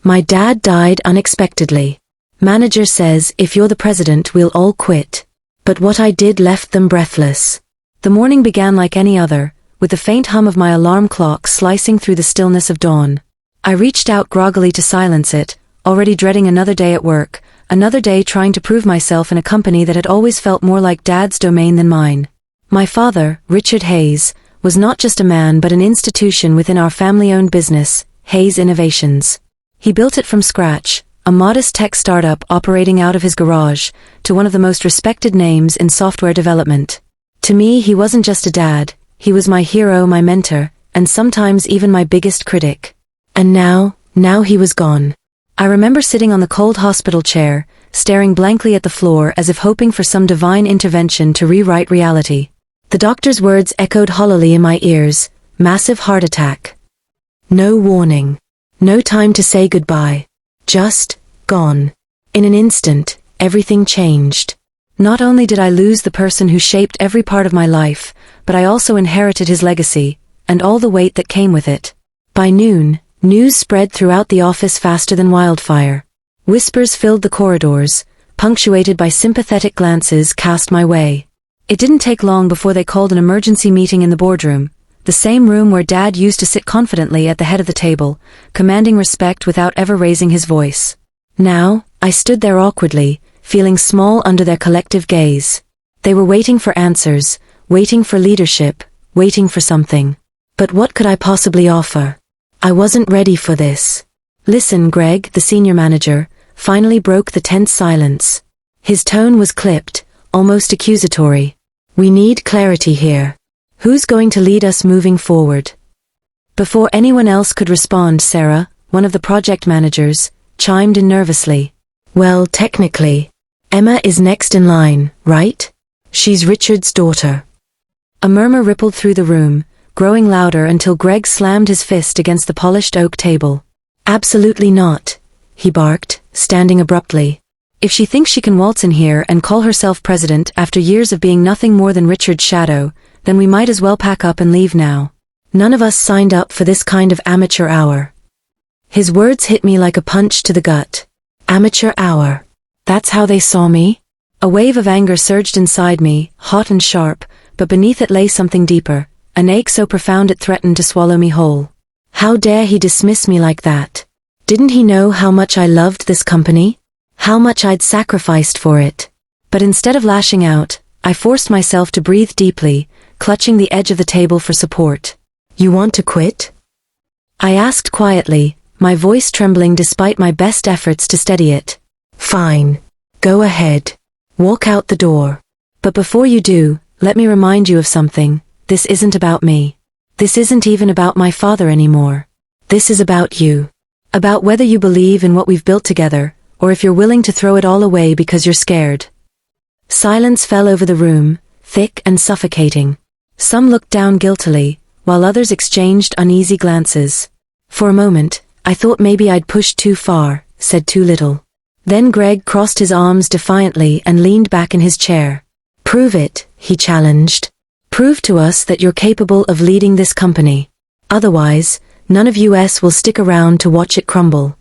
My dad died unexpectedly. Manager says if you're the president we'll all quit. But what I did left them breathless. The morning began like any other, with the faint hum of my alarm clock slicing through the stillness of dawn. I reached out groggily to silence it, already dreading another day at work, another day trying to prove myself in a company that had always felt more like Dad's domain than mine. My father, Richard Hayes, was not just a man but an institution within our family-owned business, Hayes Innovations. He built it from scratch, a modest tech startup operating out of his garage, to one of the most respected names in software development. To me he wasn't just a dad, he was my hero, my mentor, and sometimes even my biggest critic. And now he was gone. I remember sitting on the cold hospital chair, staring blankly at the floor as if hoping for some divine intervention to rewrite reality. The doctor's words echoed hollowly in my ears, massive heart attack. No warning. No time to say goodbye. Just gone. In an instant, everything changed. Not only did I lose the person who shaped every part of my life, but I also inherited his legacy, and all the weight that came with it. By noon, news spread throughout the office faster than wildfire. Whispers filled the corridors, punctuated by sympathetic glances cast my way. It didn't take long before they called an emergency meeting in the boardroom, the same room where Dad used to sit confidently at the head of the table, commanding respect without ever raising his voice. Now, I stood there awkwardly, feeling small under their collective gaze. They were waiting for answers, waiting for leadership, waiting for something. But what could I possibly offer? I wasn't ready for this. Listen, Greg, the senior manager, finally broke the tense silence. His tone was clipped, almost accusatory. We need clarity here. Who's going to lead us moving forward? Before anyone else could respond, Sarah, one of the project managers, chimed in nervously. Well, technically, Emma is next in line, right? She's Richard's daughter. A murmur rippled through the room, growing louder until Greg slammed his fist against the polished oak table. Absolutely not, he barked, standing abruptly. If she thinks she can waltz in here and call herself president after years of being nothing more than Richard's shadow, then we might as well pack up and leave now. None of us signed up for this kind of amateur hour. His words hit me like a punch to the gut. Amateur hour. That's how they saw me? A wave of anger surged inside me, hot and sharp, but beneath it lay something deeper, an ache so profound it threatened to swallow me whole. How dare he dismiss me like that? Didn't he know how much I loved this company? How much I'd sacrificed for it? But instead of lashing out, I forced myself to breathe deeply, clutching the edge of the table for support. You want to quit? I asked quietly, my voice trembling despite my best efforts to steady it. Fine. Go ahead. Walk out the door. But before you do, let me remind you of something. This isn't about me. This isn't even about my father anymore. This is about you. About whether you believe in what we've built together, or if you're willing to throw it all away because you're scared. Silence fell over the room, thick and suffocating. Some looked down guiltily, while others exchanged uneasy glances. For a moment, I thought maybe I'd pushed too far, said too little. Then Greg crossed his arms defiantly and leaned back in his chair. Prove it, he challenged. Prove to us that you're capable of leading this company. Otherwise, none of us will stick around to watch it crumble.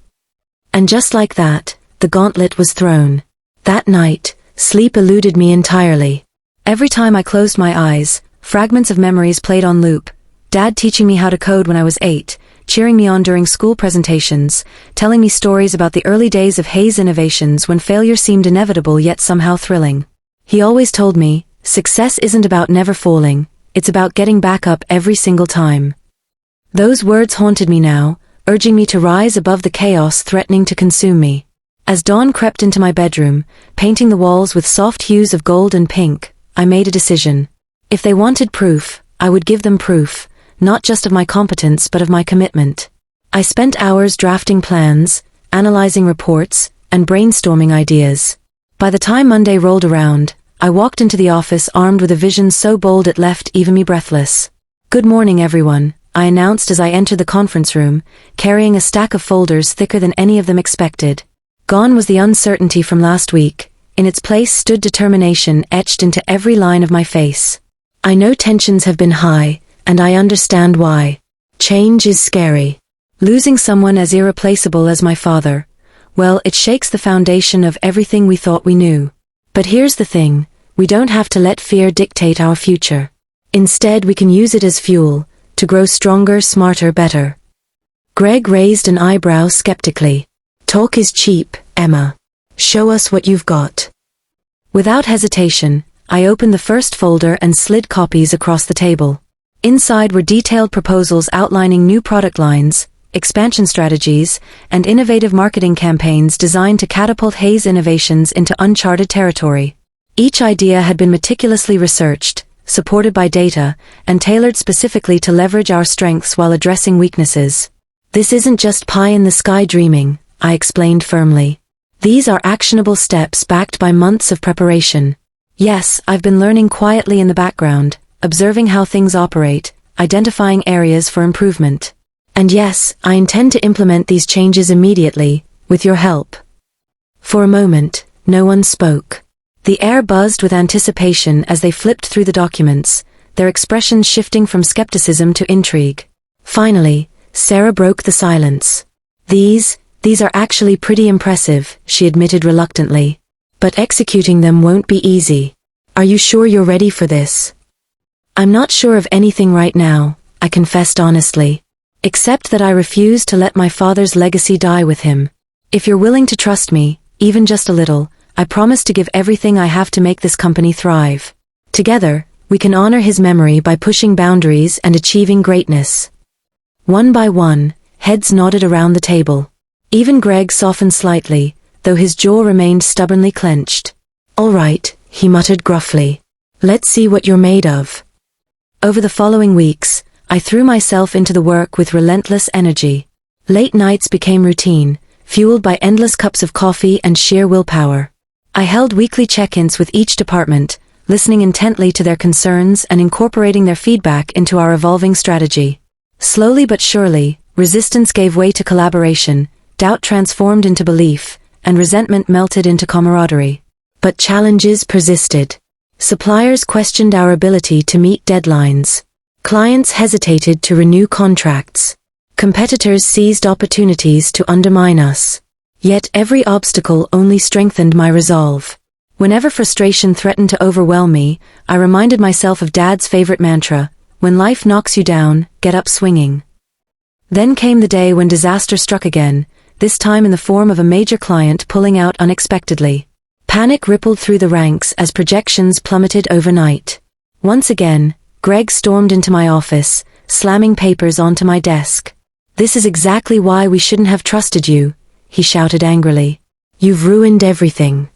And just like that, the gauntlet was thrown. That night, sleep eluded me entirely. Every time I closed my eyes, fragments of memories played on loop. Dad teaching me how to code when I was 8, cheering me on during school presentations, telling me stories about the early days of Hayes Innovations when failure seemed inevitable yet somehow thrilling. He always told me, success isn't about never falling, it's about getting back up every single time. Those words haunted me now, urging me to rise above the chaos threatening to consume me. As dawn crept into my bedroom, painting the walls with soft hues of gold and pink, I made a decision. If they wanted proof, I would give them proof, not just of my competence but of my commitment. I spent hours drafting plans, analyzing reports, and brainstorming ideas. By the time Monday rolled around, I walked into the office armed with a vision so bold it left even me breathless. Good morning, everyone, I announced as I entered the conference room, carrying a stack of folders thicker than any of them expected. Gone was the uncertainty from last week. In its place stood determination etched into every line of my face. I know tensions have been high, and I understand why. Change is scary. Losing someone as irreplaceable as my father, well, it shakes the foundation of everything we thought we knew. But here's the thing, we don't have to let fear dictate our future. Instead, we can use it as fuel, to grow stronger, smarter, better. Greg raised an eyebrow skeptically. Talk is cheap, Emma. Show us what you've got. Without hesitation, I opened the first folder and slid copies across the table. Inside were detailed proposals outlining new product lines, expansion strategies, and innovative marketing campaigns designed to catapult Hayes innovations into uncharted territory. Each idea had been meticulously researched, supported by data, and tailored specifically to leverage our strengths while addressing weaknesses. This isn't just pie-in-the-sky dreaming, I explained firmly. These are actionable steps backed by months of preparation. Yes, I've been learning quietly in the background, observing how things operate, identifying areas for improvement. And yes, I intend to implement these changes immediately, with your help. For a moment, no one spoke. The air buzzed with anticipation as they flipped through the documents, their expressions shifting from skepticism to intrigue. Finally, Sarah broke the silence. These are actually pretty impressive, she admitted reluctantly. But executing them won't be easy. Are you sure you're ready for this? I'm not sure of anything right now, I confessed honestly. Except that I refuse to let my father's legacy die with him. If you're willing to trust me, even just a little, I promise to give everything I have to make this company thrive. Together, we can honor his memory by pushing boundaries and achieving greatness. One by one, heads nodded around the table. Even Greg softened slightly, though his jaw remained stubbornly clenched. All right, he muttered gruffly. Let's see what you're made of. Over the following weeks, I threw myself into the work with relentless energy. Late nights became routine, fueled by endless cups of coffee and sheer willpower. I held weekly check-ins with each department, listening intently to their concerns and incorporating their feedback into our evolving strategy. Slowly but surely, resistance gave way to collaboration, doubt transformed into belief, and resentment melted into camaraderie. But challenges persisted. Suppliers questioned our ability to meet deadlines. Clients hesitated to renew contracts. Competitors seized opportunities to undermine us. Yet every obstacle only strengthened my resolve. Whenever frustration threatened to overwhelm me, I reminded myself of Dad's favorite mantra, when life knocks you down, get up swinging. Then came the day when disaster struck again, this time in the form of a major client pulling out unexpectedly. Panic rippled through the ranks as projections plummeted overnight. Once again, Greg stormed into my office, slamming papers onto my desk. This is exactly why we shouldn't have trusted you, he shouted angrily. You've ruined everything.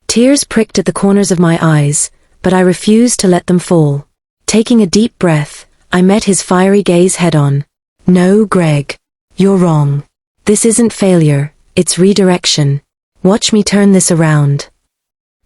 Tears pricked at the corners of my eyes, but I refused to let them fall. Taking a deep breath, I met his fiery gaze head-on. No, Greg. You're wrong. This isn't failure, it's redirection. Watch me turn this around.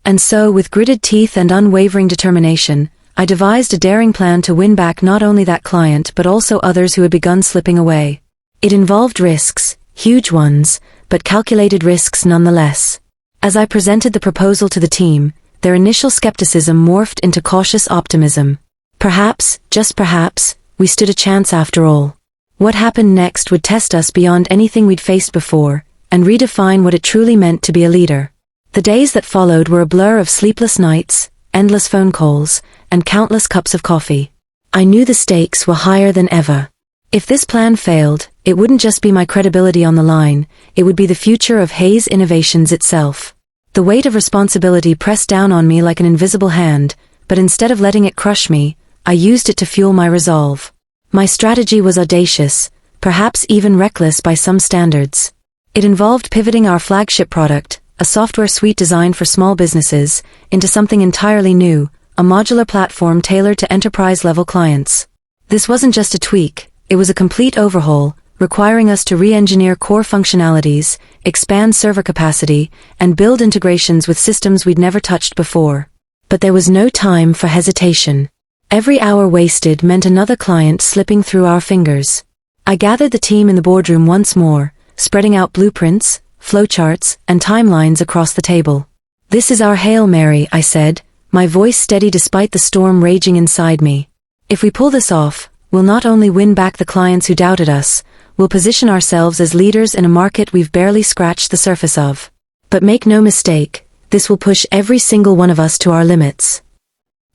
And so, with gritted teeth and unwavering determination, I devised a daring plan to win back not only that client but also others who had begun slipping away. It involved risks, huge ones, but calculated risks nonetheless. As I presented the proposal to the team, their initial skepticism morphed into cautious optimism. Perhaps, just perhaps, we stood a chance after all. What happened next would test us beyond anything we'd faced before, and redefine what it truly meant to be a leader. The days that followed were a blur of sleepless nights, endless phone calls, and countless cups of coffee. I knew the stakes were higher than ever. If this plan failed, it wouldn't just be my credibility on the line, it would be the future of Hayes Innovations itself. The weight of responsibility pressed down on me like an invisible hand, but instead of letting it crush me, I used it to fuel my resolve. My strategy was audacious, perhaps even reckless by some standards. It involved pivoting our flagship product, a software suite designed for small businesses, into something entirely new, a modular platform tailored to enterprise-level clients. This wasn't just a tweak, it was a complete overhaul, requiring us to re-engineer core functionalities, expand server capacity, and build integrations with systems we'd never touched before. But there was no time for hesitation. Every hour wasted meant another client slipping through our fingers. I gathered the team in the boardroom once more, spreading out blueprints, flowcharts, and timelines across the table. This is our Hail Mary, I said, my voice steady despite the storm raging inside me. If we pull this off, we'll not only win back the clients who doubted us, we'll position ourselves as leaders in a market we've barely scratched the surface of. But make no mistake, this will push every single one of us to our limits.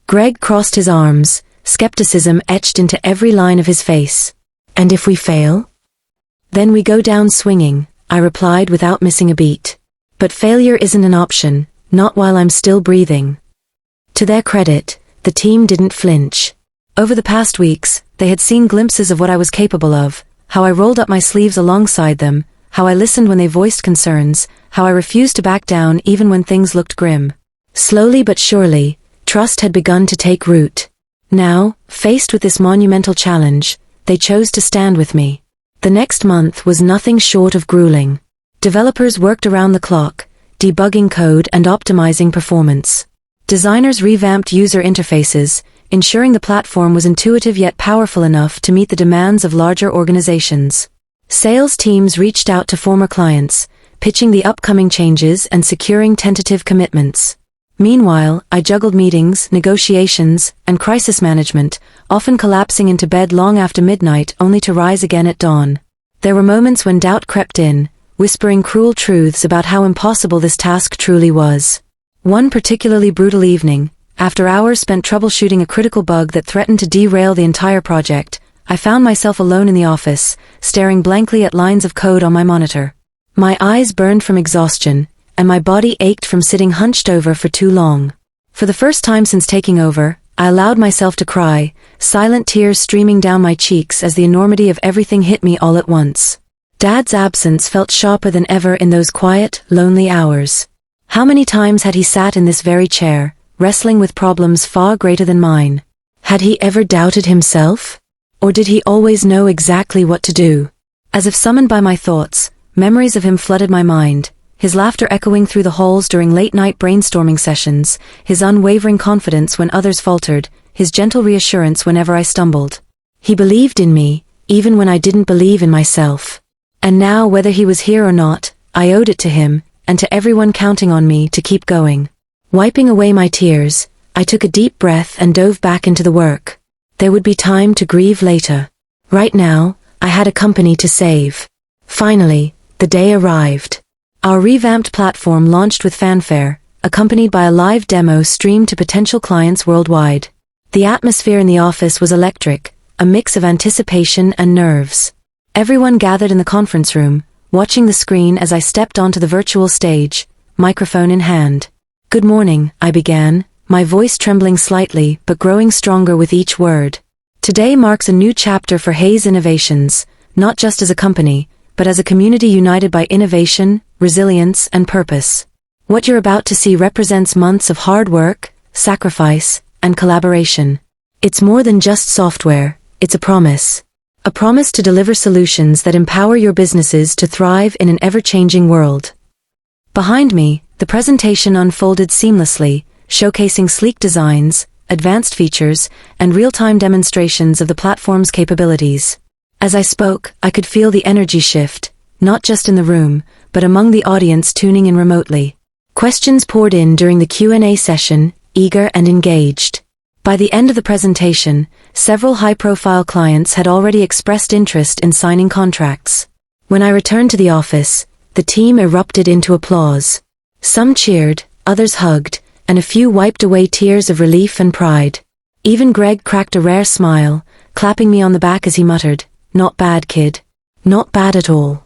Greg crossed his arms, skepticism etched into every line of his face. And if we fail? Then we go down swinging, I replied without missing a beat. But failure isn't an option, not while I'm still breathing. To their credit, the team didn't flinch. Over the past weeks, they had seen glimpses of what I was capable of, how I rolled up my sleeves alongside them, how I listened when they voiced concerns, how I refused to back down even when things looked grim. Slowly but surely, trust had begun to take root. Now, faced with this monumental challenge, they chose to stand with me. The next month was nothing short of grueling. Developers worked around the clock, debugging code and optimizing performance. Designers revamped user interfaces, ensuring the platform was intuitive yet powerful enough to meet the demands of larger organizations. Sales teams reached out to former clients, pitching the upcoming changes and securing tentative commitments. Meanwhile, I juggled meetings, negotiations, and crisis management, often collapsing into bed long after midnight only to rise again at dawn. There were moments when doubt crept in, whispering cruel truths about how impossible this task truly was. One particularly brutal evening, after hours spent troubleshooting a critical bug that threatened to derail the entire project, I found myself alone in the office, staring blankly at lines of code on my monitor. My eyes burned from exhaustion, and my body ached from sitting hunched over for too long. For the first time since taking over, I allowed myself to cry, silent tears streaming down my cheeks as the enormity of everything hit me all at once. Dad's absence felt sharper than ever in those quiet, lonely hours. How many times had he sat in this very chair, wrestling with problems far greater than mine? Had he ever doubted himself? Or did he always know exactly what to do? As if summoned by my thoughts, memories of him flooded my mind, his laughter echoing through the halls during late-night brainstorming sessions, his unwavering confidence when others faltered, his gentle reassurance whenever I stumbled. He believed in me, even when I didn't believe in myself. And now, whether he was here or not, I owed it to him, and to everyone counting on me to keep going. Wiping away my tears, I took a deep breath and dove back into the work. There would be time to grieve later. Right now, I had a company to save. Finally, the day arrived. Our revamped platform launched with fanfare, accompanied by a live demo streamed to potential clients worldwide. The atmosphere in the office was electric, a mix of anticipation and nerves. Everyone gathered in the conference room, watching the screen as I stepped onto the virtual stage, microphone in hand. "Good morning," I began, my voice trembling slightly but growing stronger with each word. "Today marks a new chapter for Hayes Innovations, not just as a company, but as a community united by innovation, resilience, and purpose. What you're about to see represents months of hard work, sacrifice, and collaboration. It's more than just software, it's a promise. A promise to deliver solutions that empower your businesses to thrive in an ever-changing world." Behind me, the presentation unfolded seamlessly, showcasing sleek designs, advanced features, and real-time demonstrations of the platform's capabilities. As I spoke, I could feel the energy shift, not just in the room, but among the audience tuning in remotely. Questions poured in during the Q&A session, eager and engaged. By the end of the presentation, several high-profile clients had already expressed interest in signing contracts. When I returned to the office, the team erupted into applause. Some cheered, others hugged, and a few wiped away tears of relief and pride. Even Greg cracked a rare smile, clapping me on the back as he muttered, "Not bad, kid. Not bad at all."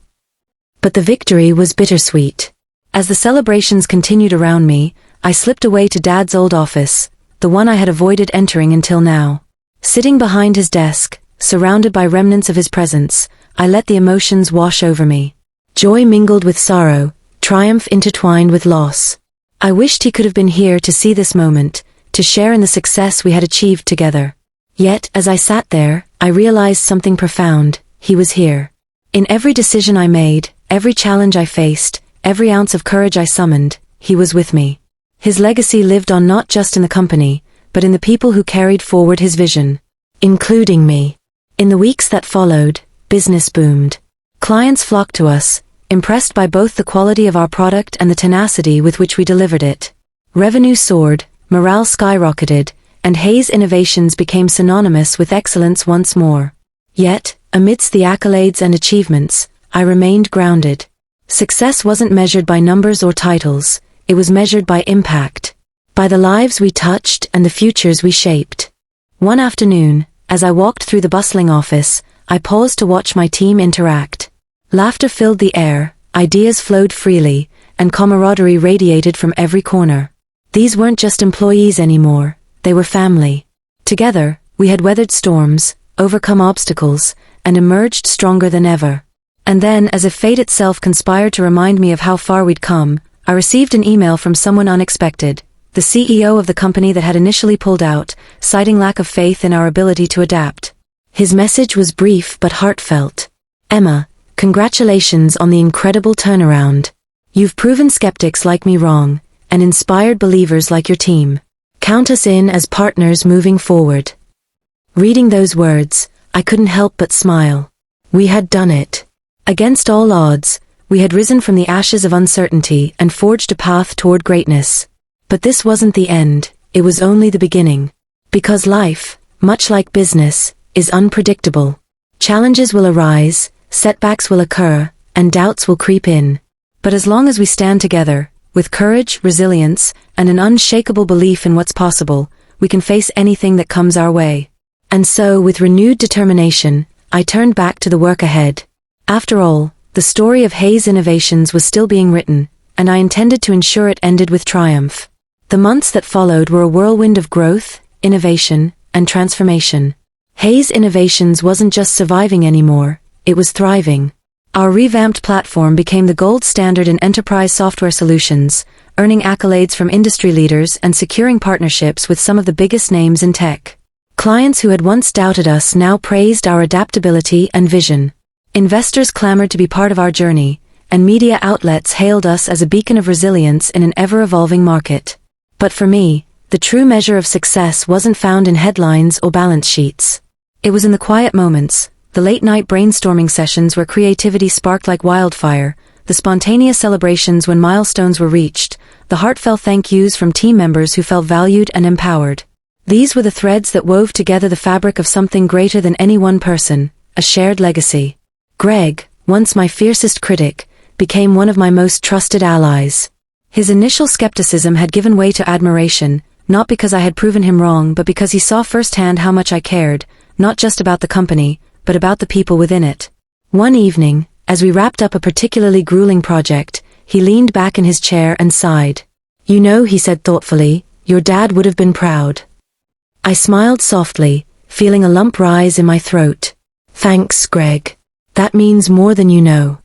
But the victory was bittersweet. As the celebrations continued around me, I slipped away to Dad's old office, the one I had avoided entering until now. Sitting behind his desk, surrounded by remnants of his presence, I let the emotions wash over me. Joy mingled with sorrow, triumph intertwined with loss. I wished he could have been here to see this moment, to share in the success we had achieved together. Yet, as I sat there, I realized something profound. He was here. In every decision I made, every challenge I faced, every ounce of courage I summoned, he was with me. His legacy lived on not just in the company, but in the people who carried forward his vision, including me. In the weeks that followed, business boomed. Clients flocked to us, impressed by both the quality of our product and the tenacity with which we delivered it. Revenue soared, morale skyrocketed, and Hayes Innovations became synonymous with excellence once more. Yet, Amidst the accolades and achievements, I remained grounded. Success wasn't measured by numbers or titles, it was measured by impact. By the lives we touched and the futures we shaped. One afternoon, as I walked through the bustling office, I paused to watch my team interact. Laughter filled the air, ideas flowed freely, and camaraderie radiated from every corner. These weren't just employees anymore, they were family. Together, we had weathered storms, overcome obstacles, and emerged stronger than ever. And then, as if fate itself conspired to remind me of how far we'd come, I received an email from someone unexpected, the CEO of the company that had initially pulled out, citing lack of faith in our ability to adapt. His message was brief but heartfelt. "Emma, congratulations on the incredible turnaround. You've proven skeptics like me wrong, and inspired believers like your team. Count us in as partners moving forward." Reading those words, I couldn't help but smile. We had done it. Against all odds, we had risen from the ashes of uncertainty and forged a path toward greatness. But this wasn't the end, it was only the beginning. Because life, much like business, is unpredictable. Challenges will arise, setbacks will occur, and doubts will creep in. But as long as we stand together, with courage, resilience, and an unshakable belief in what's possible, we can face anything that comes our way. And so, with renewed determination, I turned back to the work ahead. After all, the story of Hayes Innovations was still being written, and I intended to ensure it ended with triumph. The months that followed were a whirlwind of growth, innovation, and transformation. Hayes Innovations wasn't just surviving anymore, it was thriving. Our revamped platform became the gold standard in enterprise software solutions, earning accolades from industry leaders and securing partnerships with some of the biggest names in tech. Clients who had once doubted us now praised our adaptability and vision. Investors clamored to be part of our journey, and media outlets hailed us as a beacon of resilience in an ever-evolving market. But for me, the true measure of success wasn't found in headlines or balance sheets. It was in the quiet moments, the late-night brainstorming sessions where creativity sparked like wildfire, the spontaneous celebrations when milestones were reached, the heartfelt thank yous from team members who felt valued and empowered. These were the threads that wove together the fabric of something greater than any one person, a shared legacy. Greg, once my fiercest critic, became one of my most trusted allies. His initial skepticism had given way to admiration, not because I had proven him wrong but because he saw firsthand how much I cared, not just about the company, but about the people within it. One evening, as we wrapped up a particularly grueling project, he leaned back in his chair and sighed. "You know," he said thoughtfully, "your dad would have been proud." I smiled softly, feeling a lump rise in my throat. "Thanks, Greg. That means more than you know."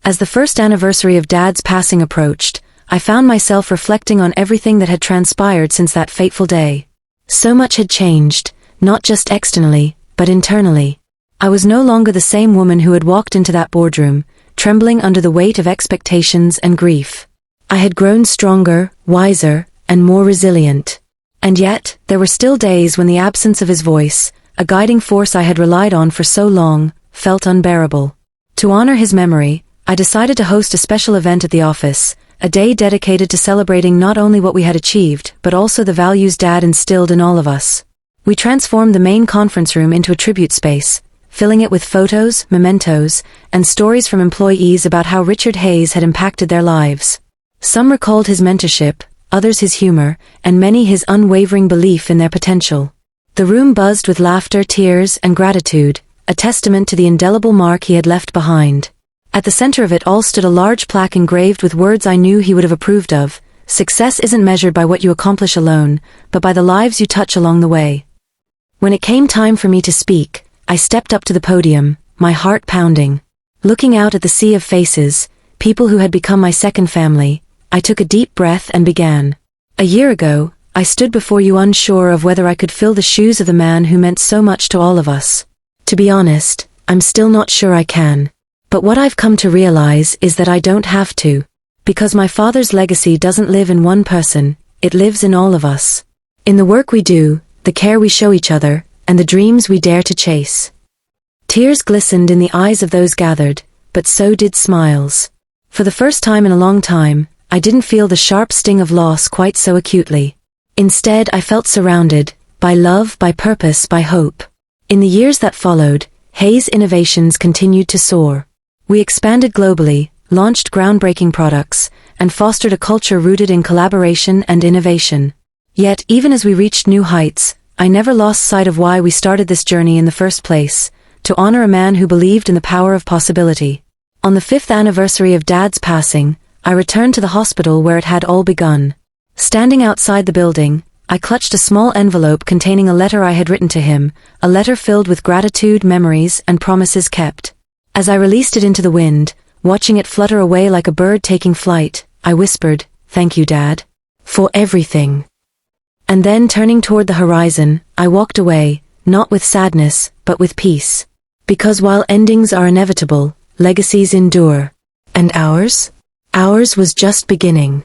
As the first anniversary of Dad's passing approached, I found myself reflecting on everything that had transpired since that fateful day. So much had changed, not just externally, but internally. I was no longer the same woman who had walked into that boardroom, trembling under the weight of expectations and grief. I had grown stronger, wiser, and more resilient. And yet, there were still days when the absence of his voice, a guiding force I had relied on for so long, felt unbearable. To honor his memory, I decided to host a special event at the office, a day dedicated to celebrating not only what we had achieved, but also the values Dad instilled in all of us. We transformed the main conference room into a tribute space, filling it with photos, mementos, and stories from employees about how Richard Hayes had impacted their lives. Some recalled his mentorship, others his humor, and many his unwavering belief in their potential. The room buzzed with laughter, tears, and gratitude, a testament to the indelible mark he had left behind. At the center of it all stood a large plaque engraved with words I knew he would have approved of. "Success isn't measured by what you accomplish alone, but by the lives you touch along the way." When it came time for me to speak, I stepped up to the podium, my heart pounding. Looking out at the sea of faces, people who had become my second family, I took a deep breath and began. "A year ago, I stood before you unsure of whether I could fill the shoes of the man who meant so much to all of us. To be honest, I'm still not sure I can. But what I've come to realize is that I don't have to. Because my father's legacy doesn't live in one person, it lives in all of us. In the work we do, the care we show each other, and the dreams we dare to chase." Tears glistened in the eyes of those gathered, but so did smiles. For the first time in a long time, I didn't feel the sharp sting of loss quite so acutely. Instead, I felt surrounded, by love, by purpose, by hope. In the years that followed, Hayes innovations continued to soar. We expanded globally, launched groundbreaking products, and fostered a culture rooted in collaboration and innovation. Yet, even as we reached new heights, I never lost sight of why we started this journey in the first place: to honor a man who believed in the power of possibility. On the 5th anniversary of Dad's passing, I returned to the hospital where it had all begun. Standing outside the building, I clutched a small envelope containing a letter I had written to him, a letter filled with gratitude, memories, and promises kept. As I released it into the wind, watching it flutter away like a bird taking flight, I whispered, "Thank you, Dad, for everything." And then, turning toward the horizon, I walked away, not with sadness, but with peace. Because while endings are inevitable, legacies endure. And ours? Ours was just beginning.